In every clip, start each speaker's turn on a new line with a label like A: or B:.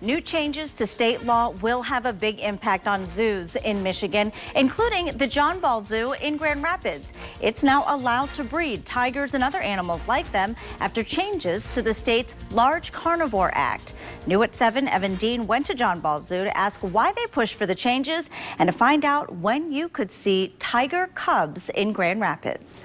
A: New changes to state law will have a big impact on zoos in Michigan, including the John Ball Zoo in Grand Rapids. It's now allowed to breed tigers and other animals like them after changes to the state's Large Carnivore Act. New at 7, Evan Dean went to John Ball Zoo to ask why they pushed for the changes and to find out when you could see tiger cubs in Grand Rapids.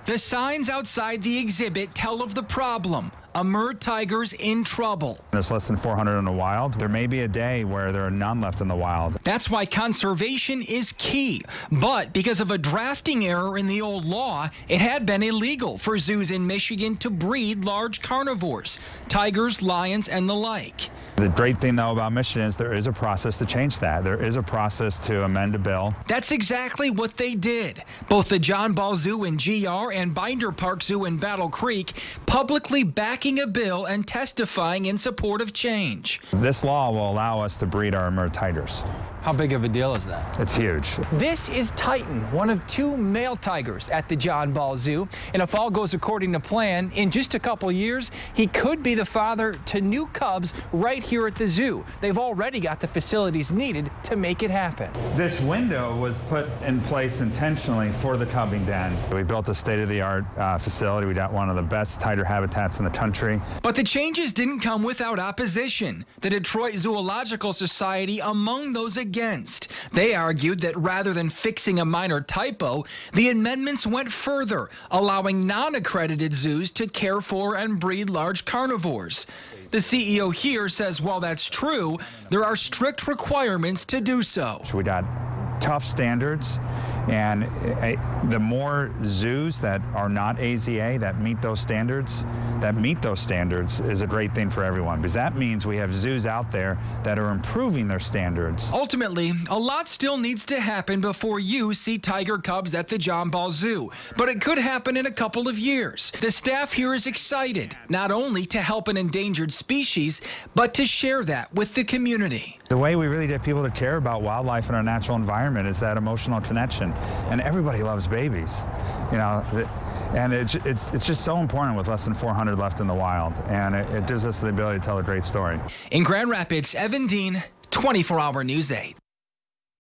B: The signs outside the exhibit tell of the problem. Amur tigers in trouble.
C: There's less than 400 in the wild. There may be a day where there are none left in the wild.
B: That's why conservation is key. But because of a drafting error in the old law, it had been illegal for zoos in Michigan to breed large carnivores, tigers, lions, and the like.
C: The great thing, though, about Michigan is there is a process to change that. There is a process to amend a bill.
B: That's exactly what they did. Both the John Ball Zoo in GR and Binder Park Zoo in Battle Creek publicly backing a bill and testifying in support of change.
C: This law will allow us to breed our Amur tigers.
D: How big of a deal is that?
C: It's huge.
D: This is Titan, one of 2 male tigers at the John Ball Zoo. And if all goes according to plan, in just a couple years, he could be the father to new cubs right here at the zoo. They've already got the facilities needed to make it happen.
C: This window was put in place intentionally for the cubbing den. We built a state-of-the-art facility. We got one of the best tiger habitats in the country.
B: But the changes didn't come without opposition. The Detroit Zoological Society among those against. They argued that rather than fixing a minor typo, the amendments went further, allowing non-accredited zoos to care for and breed large carnivores. The CEO here says while that's true, there are strict requirements to do so.
C: We got tough standards, and the more zoos that are not AZA that meet those standards is a great thing for everyone, because that means we have zoos out there that are improving their standards.
B: Ultimately, a lot still needs to happen before you see tiger cubs at the John Ball Zoo, but it could happen in a couple of years. The staff here is excited, not only to help an endangered species, but to share that with the community.
C: The way we really get people to care about wildlife and our natural environment is that emotional connection, and everybody loves babies, you know. And it's just so important with less than 400 left in the wild, and it gives us the ability to tell a great story.
B: In Grand Rapids, Evan Dean, 24 Hour News 8.